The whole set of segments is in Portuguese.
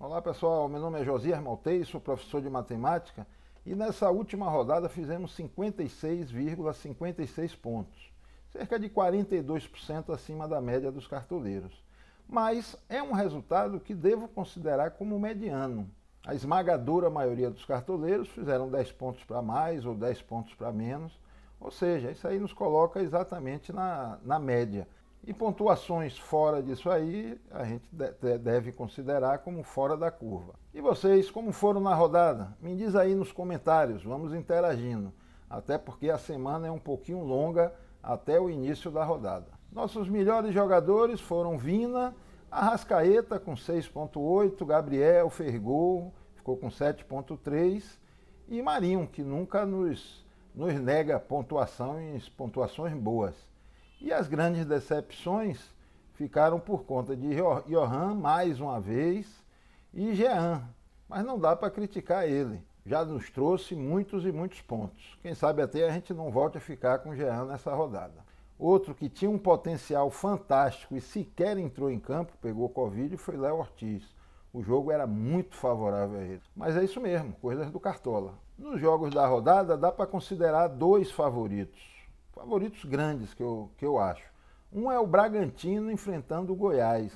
Olá pessoal, meu nome é Josias Maltei, sou professor de matemática e nessa última rodada fizemos 56,56 pontos, cerca de 42% acima da média dos cartoleiros. Mas é um resultado que devo considerar como mediano. A esmagadora maioria dos cartoleiros fizeram 10 pontos para mais ou 10 pontos para menos, ou seja, isso aí nos coloca exatamente na média. E pontuações fora disso aí, a gente deve considerar como fora da curva. E vocês, como foram na rodada? Me diz aí nos comentários, vamos interagindo. Até porque a semana é um pouquinho longa até o início da rodada. Nossos melhores jogadores foram Vina, Arrascaeta com 6,8, Gabriel fez gol, ficou com 7,3 e Marinho, que nunca nos nega pontuações boas. E as grandes decepções ficaram por conta de Johan, mais uma vez, e Jean. Mas não dá para criticar ele. Já nos trouxe muitos e muitos pontos. Quem sabe até a gente não volte a ficar com Jean nessa rodada. Outro que tinha um potencial fantástico e sequer entrou em campo, pegou Covid, foi Léo Ortiz. O jogo era muito favorável a ele. Mas é isso mesmo, coisas do Cartola. Nos jogos da rodada dá para considerar dois favoritos grandes que eu acho. Um é o Bragantino enfrentando o Goiás.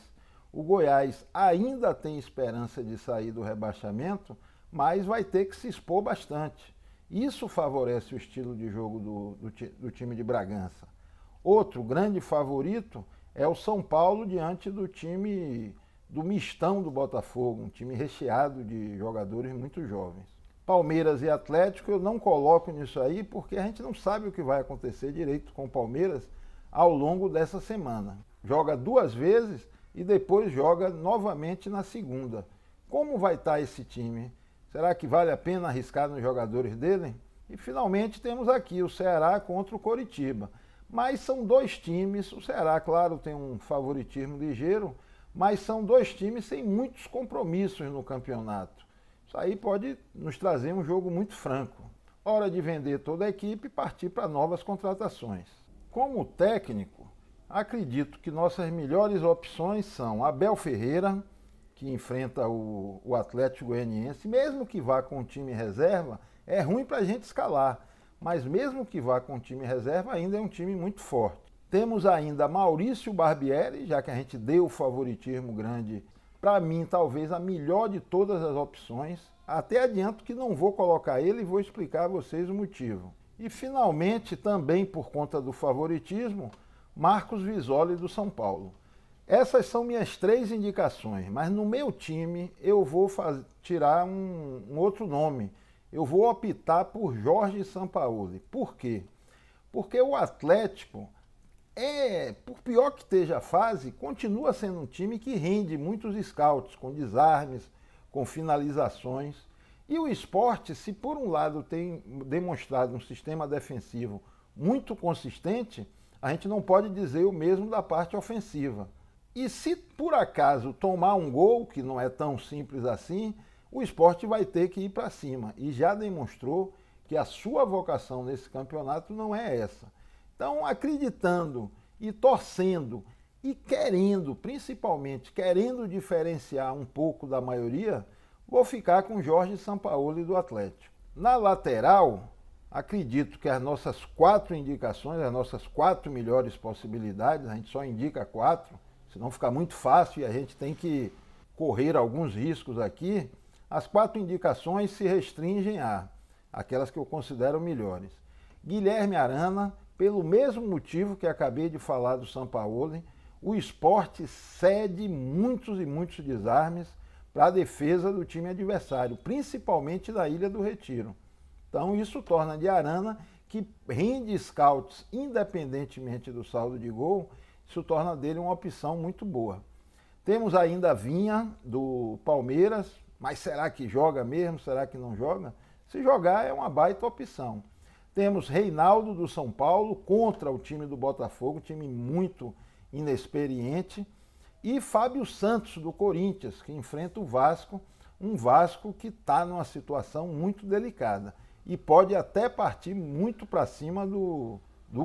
O Goiás ainda tem esperança de sair do rebaixamento, mas vai ter que se expor bastante. Isso favorece o estilo de jogo do time de Bragança. Outro grande favorito é o São Paulo diante do time do mistão do Botafogo, um time recheado de jogadores muito jovens. Palmeiras e Atlético eu não coloco nisso aí porque a gente não sabe o que vai acontecer direito com o Palmeiras ao longo dessa semana. Joga duas vezes e depois joga novamente na segunda. Como vai estar esse time? Será que vale a pena arriscar nos jogadores dele? E finalmente temos aqui o Ceará contra o Coritiba. Mas são dois times, o Ceará, claro, tem um favoritismo ligeiro, mas são dois times sem muitos compromissos no campeonato. Isso aí pode nos trazer um jogo muito franco. Hora de vender toda a equipe e partir para novas contratações. Como técnico, acredito que nossas melhores opções são Abel Ferreira, que enfrenta o Atlético Goianiense. Mesmo que vá com o time reserva, é ruim para a gente escalar. Mas mesmo que vá com o time reserva, ainda é um time muito forte. Temos ainda Maurício Barbieri, já que a gente deu favoritismo grande. Para mim, talvez a melhor de todas as opções. Até adianto que não vou colocar ele e vou explicar a vocês o motivo. E finalmente, também por conta do favoritismo, Marcos Visoli do São Paulo. Essas são minhas três indicações, mas no meu time eu vou tirar um outro nome. Eu vou optar por Jorge Sampaoli. Por quê? Porque o Atlético, por pior que esteja a fase, continua sendo um time que rende muitos scouts, com desarmes, com finalizações. E o Sport, se por um lado tem demonstrado um sistema defensivo muito consistente, a gente não pode dizer o mesmo da parte ofensiva. E se por acaso tomar um gol, que não é tão simples assim, o Sport vai ter que ir para cima. E já demonstrou que a sua vocação nesse campeonato não é essa. Então, acreditando e torcendo e querendo, principalmente querendo diferenciar um pouco da maioria, vou ficar com Jorge Sampaoli do Atlético. Na lateral, acredito que as nossas quatro indicações, as nossas quatro melhores possibilidades, a gente só indica quatro, senão fica muito fácil e a gente tem que correr alguns riscos aqui. As quatro indicações se restringem a aquelas que eu considero melhores. Guilherme Arana, pelo mesmo motivo que acabei de falar do Sampaoli, o Sport cede muitos e muitos desarmes para a defesa do time adversário, principalmente da Ilha do Retiro. Então isso torna de Arana, que rende scouts independentemente do saldo de gol, isso torna dele uma opção muito boa. Temos ainda Vinha, do Palmeiras, mas será que joga mesmo? Será que não joga? Se jogar é uma baita opção. Temos Reinaldo do São Paulo contra o time do Botafogo, time muito inexperiente. E Fábio Santos do Corinthians, que enfrenta o Vasco, um Vasco que está numa situação muito delicada. E pode até partir muito para cima do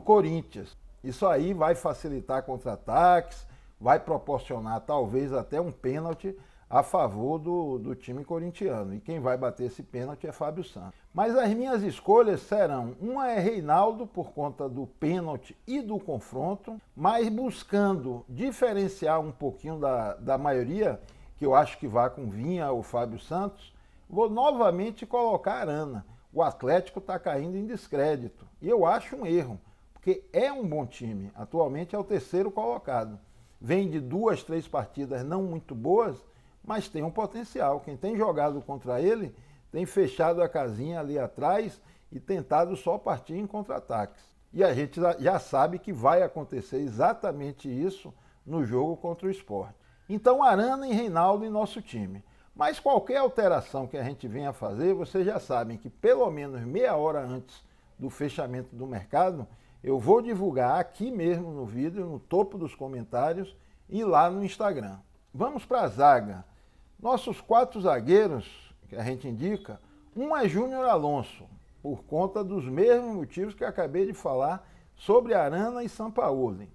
Corinthians. Isso aí vai facilitar contra-ataques, vai proporcionar talvez até um pênalti a favor do time corintiano. E quem vai bater esse pênalti é Fábio Santos. Mas as minhas escolhas serão, uma é Reinaldo por conta do pênalti e do confronto, mas buscando diferenciar um pouquinho da maioria, que eu acho que vai com Vinha ou Fábio Santos, vou novamente colocar Arana. O Atlético está caindo em descrédito. E eu acho um erro, porque é um bom time. Atualmente é o terceiro colocado. Vem de 2, 3 partidas não muito boas, mas tem um potencial. Quem tem jogado contra ele tem fechado a casinha ali atrás e tentado só partir em contra-ataques. E a gente já sabe que vai acontecer exatamente isso no jogo contra o Sport. Então Arana e Reinaldo em nosso time. Mas qualquer alteração que a gente venha fazer, vocês já sabem que pelo menos meia hora antes do fechamento do mercado, eu vou divulgar aqui mesmo no vídeo, no topo dos comentários e lá no Instagram. Vamos para a zaga. Nossos 4 zagueiros que a gente indica, um é Júnior Alonso, por conta dos mesmos motivos que eu acabei de falar sobre Arana e Sampaoli.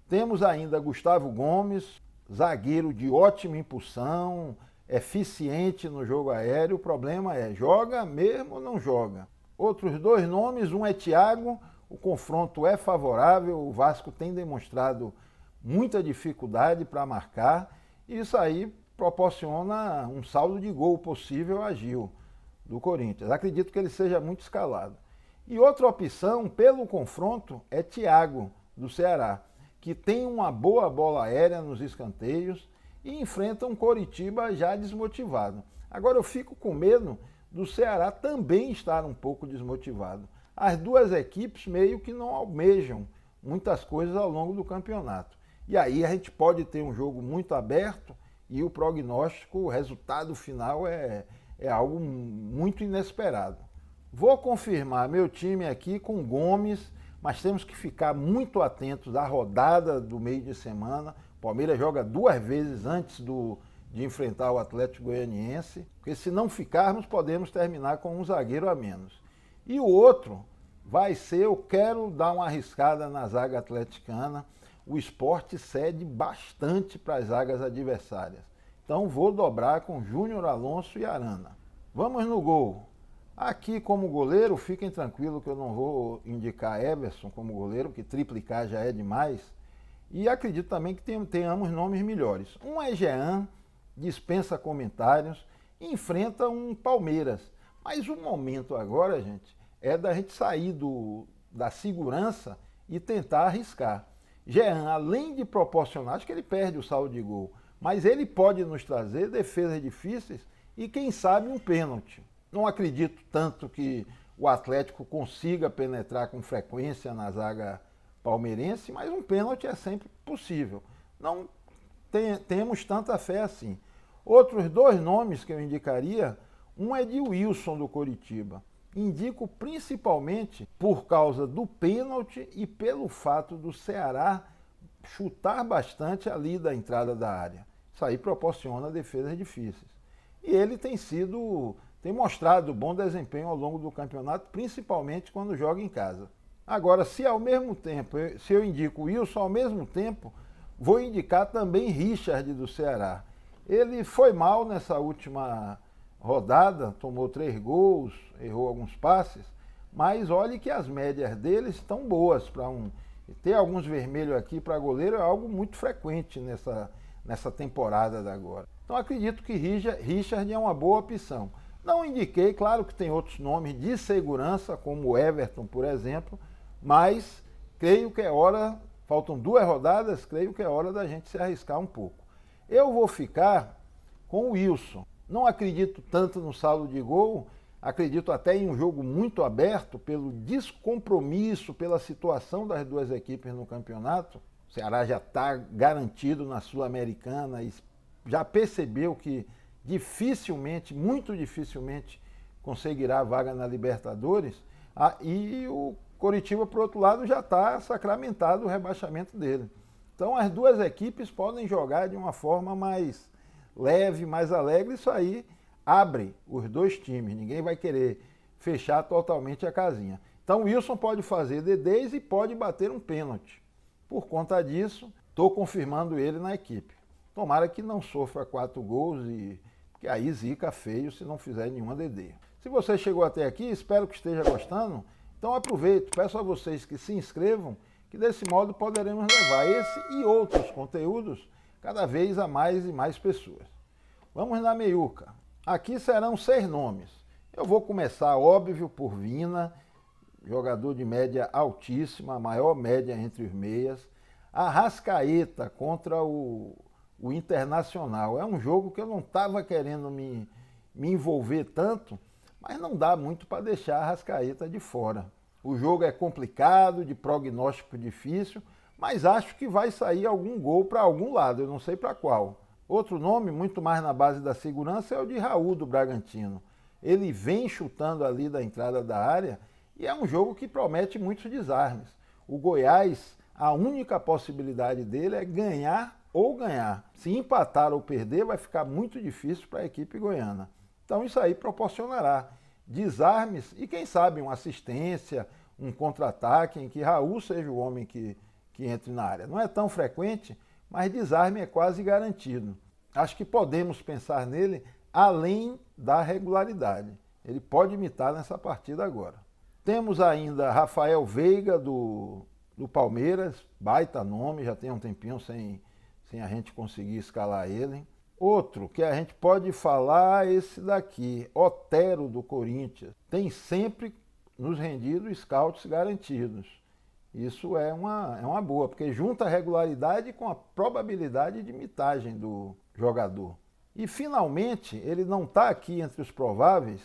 Temos ainda Gustavo Gomes, zagueiro de ótima impulsão, eficiente no jogo aéreo. O problema é, joga mesmo ou não joga? Outros 2 nomes, um é Thiago, o confronto é favorável, o Vasco tem demonstrado muita dificuldade para marcar, e isso aí proporciona um saldo de gol possível a Gil, do Corinthians. Acredito que ele seja muito escalado. E outra opção, pelo confronto, é Thiago, do Ceará, que tem uma boa bola aérea nos escanteios e enfrenta um Coritiba já desmotivado. Agora eu fico com medo do Ceará também estar um pouco desmotivado. As 2 equipes meio que não almejam muitas coisas ao longo do campeonato. E aí a gente pode ter um jogo muito aberto e o prognóstico, o resultado final é algo muito inesperado. Vou confirmar meu time aqui com Gomes, mas temos que ficar muito atentos à rodada do meio de semana. O Palmeiras joga 2 vezes antes de enfrentar o Atlético Goianiense, porque se não ficarmos, podemos terminar com um zagueiro a menos. E o outro vai ser, eu quero dar uma arriscada na zaga atleticana. O Sport cede bastante para as zagas adversárias. Então vou dobrar com Júnior Alonso e Arana. Vamos no gol. Aqui como goleiro, fiquem tranquilos que eu não vou indicar Everson como goleiro, que triplicar já é demais. E acredito também que tenhamos nomes melhores. Um é Jean, dispensa comentários, enfrenta um Palmeiras. Mas o momento agora, gente, é da gente sair da segurança e tentar arriscar. Jean, além de proporcionar, acho que ele perde o saldo de gol, mas ele pode nos trazer defesas difíceis e, quem sabe, um pênalti. Não acredito tanto que o Atlético consiga penetrar com frequência na zaga palmeirense, mas um pênalti é sempre possível. Não temos tanta fé assim. Outros 2 nomes que eu indicaria, um é de Wilson do Coritiba. Indico principalmente por causa do pênalti e pelo fato do Ceará chutar bastante ali da entrada da área. Isso aí proporciona defesas difíceis. E ele tem mostrado bom desempenho ao longo do campeonato, principalmente quando joga em casa. Agora, se eu indico o Wilson, ao mesmo tempo, vou indicar também Richard do Ceará. Ele foi mal nessa última rodada, tomou 3 gols, errou alguns passes, mas olhe que as médias dele estão boas para ter alguns vermelhos aqui para goleiro é algo muito frequente nessa temporada da agora. Então acredito que Richard é uma boa opção. Não indiquei, claro que tem outros nomes de segurança, como o Everton, por exemplo, mas creio que é hora, faltam 2 rodadas, creio que é hora da gente se arriscar um pouco. Eu vou ficar com o Wilson. Não acredito tanto no saldo de gol, acredito até em um jogo muito aberto pelo descompromisso, pela situação das 2 equipes no campeonato. O Ceará já está garantido na Sul-Americana e já percebeu que dificilmente, muito dificilmente, conseguirá a vaga na Libertadores. E o Coritiba, por outro lado, já está sacramentado o rebaixamento dele. Então as 2 equipes podem jogar de uma forma mais leve, mais alegre. Isso aí abre os 2 times, ninguém vai querer fechar totalmente a casinha. Então o Wilson pode fazer D10 e pode bater um pênalti. Por conta disso, estou confirmando ele na equipe. Tomara que não sofra 4 gols, porque aí zica feio se não fizer nenhuma DD. Se você chegou até aqui, espero que esteja gostando. Então aproveito, peço a vocês que se inscrevam, que desse modo poderemos levar esse e outros conteúdos cada vez a mais e mais pessoas. Vamos na meiuca. Aqui serão 6 nomes. Eu vou começar, óbvio, por Vina, jogador de média altíssima, a maior média entre os meias. Arrascaeta contra o Internacional. É um jogo que eu não estava querendo me envolver tanto, mas não dá muito para deixar a Arrascaeta de fora. O jogo é complicado, de prognóstico difícil, mas acho que vai sair algum gol para algum lado, eu não sei para qual. Outro nome, muito mais na base da segurança, é o de Raul, do Bragantino. Ele vem chutando ali da entrada da área e é um jogo que promete muitos desarmes. O Goiás, a única possibilidade dele é ganhar ou ganhar. Se empatar ou perder, vai ficar muito difícil para a equipe goiana. Então isso aí proporcionará desarmes e, quem sabe, uma assistência, um contra-ataque em que Raul seja o homem que entre na área. Não é tão frequente, mas desarme é quase garantido. Acho que podemos pensar nele além da regularidade. Ele pode imitar nessa partida agora. Temos ainda Rafael Veiga, do Palmeiras, baita nome, já tem um tempinho sem a gente conseguir escalar ele. Outro que a gente pode falar é esse daqui, Otero, do Corinthians. Tem sempre nos rendido scouts garantidos. Isso é uma boa, porque junta a regularidade com a probabilidade de mitagem do jogador. E finalmente, ele não está aqui entre os prováveis,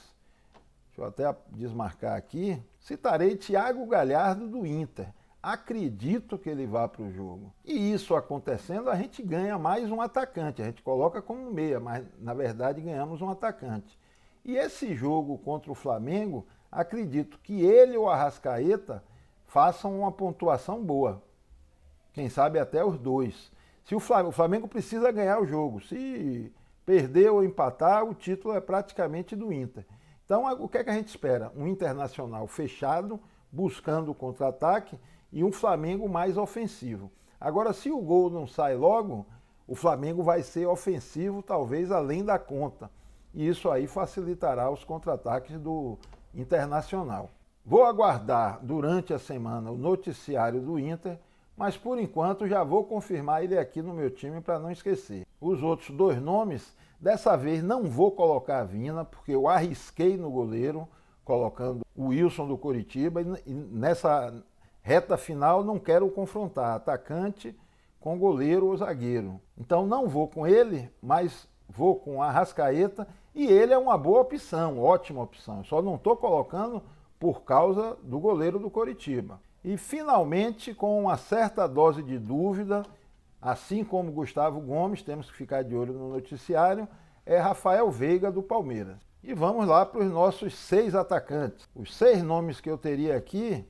deixa eu até desmarcar aqui, citarei Thiago Galhardo, do Inter. Acredito que ele vá para o jogo. E isso acontecendo, a gente ganha mais um atacante. A gente coloca como meia, mas na verdade ganhamos um atacante. E esse jogo contra o Flamengo, acredito que ele ou a Arrascaeta façam uma pontuação boa. Quem sabe até os dois. Se o Flamengo precisa ganhar o jogo. Se perder ou empatar, o título é praticamente do Inter. Então, o que é que a gente espera? Um Internacional fechado, buscando o contra-ataque, e um Flamengo mais ofensivo. Agora, se o gol não sai logo, o Flamengo vai ser ofensivo, talvez além da conta. E isso aí facilitará os contra-ataques do Internacional. Vou aguardar durante a semana o noticiário do Inter, mas por enquanto já vou confirmar ele aqui no meu time para não esquecer. Os outros 2 nomes, dessa vez não vou colocar a Vina, porque eu arrisquei no goleiro, colocando o Wilson do Coritiba, e nessa reta final não quero confrontar atacante com goleiro ou zagueiro. Então não vou com ele, mas vou com a Arrascaeta, e ele é uma boa opção, ótima opção. Só não estou colocando por causa do goleiro do Coritiba. E finalmente, com uma certa dose de dúvida, assim como Gustavo Gomes, temos que ficar de olho no noticiário, é Rafael Veiga, do Palmeiras. E vamos lá para os nossos 6 atacantes. Os 6 nomes que eu teria aqui: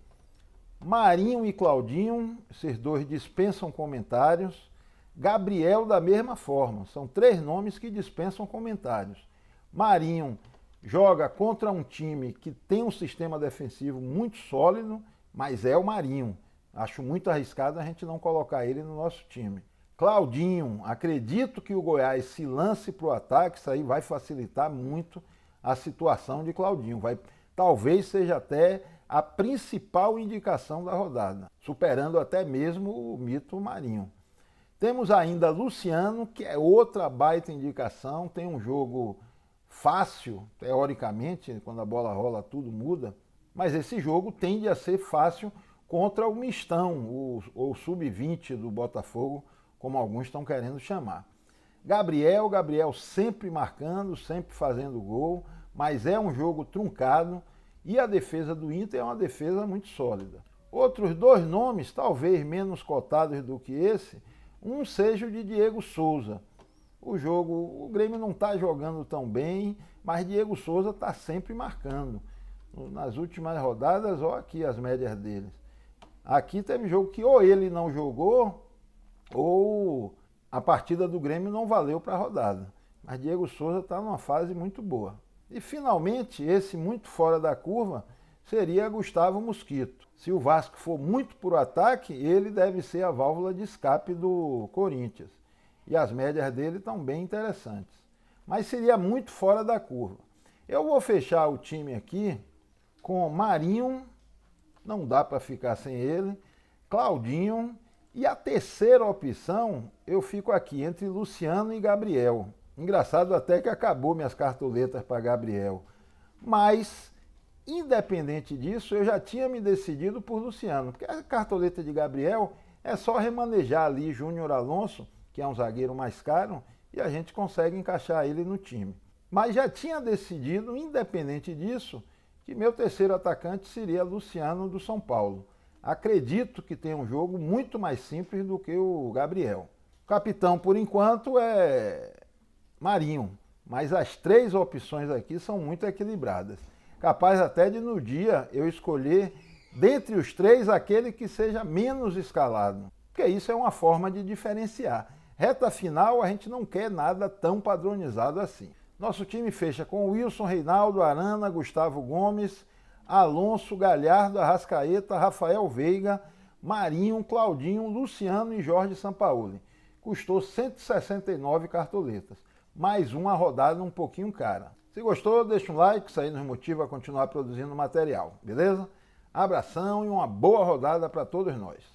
Marinho e Claudinho, esses 2 dispensam comentários. Gabriel, da mesma forma. São 3 nomes que dispensam comentários. Marinho joga contra um time que tem um sistema defensivo muito sólido, mas é o Marinho. Acho muito arriscado a gente não colocar ele no nosso time. Claudinho, acredito que o Goiás se lance para o ataque, isso aí vai facilitar muito a situação de Claudinho. Talvez seja até a principal indicação da rodada, superando até mesmo o mito Marinho. Temos ainda Luciano, que é outra baita indicação, tem um jogo fácil, teoricamente, quando a bola rola tudo muda, mas esse jogo tende a ser fácil contra o mistão, o sub-20 do Botafogo, como alguns estão querendo chamar. Gabriel sempre marcando, sempre fazendo gol, mas é um jogo truncado e a defesa do Inter é uma defesa muito sólida. Outros 2 nomes, talvez menos cotados do que esse, um seja o de Diego Souza. O Grêmio não está jogando tão bem, mas Diego Souza está sempre marcando. Nas últimas rodadas, olha aqui as médias deles. Aqui teve jogo que ou ele não jogou, ou a partida do Grêmio não valeu para a rodada. Mas Diego Souza está numa fase muito boa. E finalmente, esse muito fora da curva seria Gustavo Mosquito. Se o Vasco for muito por ataque, ele deve ser a válvula de escape do Corinthians. e as médias dele estão bem interessantes. Mas seria muito fora da curva. Eu vou fechar o time aqui com Marinho, não dá para ficar sem ele, Claudinho, e a terceira opção eu fico aqui entre Luciano e Gabriel. Engraçado até que acabou minhas cartoletas para Gabriel. Mas, independente disso, eu já tinha me decidido por Luciano, porque a cartoleta de Gabriel é só remanejar ali Júnior Alonso, que é um zagueiro mais caro, e a gente consegue encaixar ele no time. Mas já tinha decidido, independente disso, que meu terceiro atacante seria Luciano do São Paulo. Acredito que tem um jogo muito mais simples do que o Gabriel. O capitão, por enquanto, é Marinho, mas as três opções aqui são muito equilibradas. Capaz até de no dia eu escolher, dentre os três, aquele que seja menos escalado. Porque isso é uma forma de diferenciar. Reta final, a gente não quer nada tão padronizado assim. Nosso time fecha com Wilson, Reinaldo, Arana, Gustavo Gomes, Alonso, Galhardo, Arrascaeta, Rafael Veiga, Marinho, Claudinho, Luciano e Jorge Sampaoli. Custou 169 cartoletas. Mais uma rodada um pouquinho cara. Se gostou, deixa um like, isso aí nos motiva a continuar produzindo material, beleza? Abração e uma boa rodada para todos nós.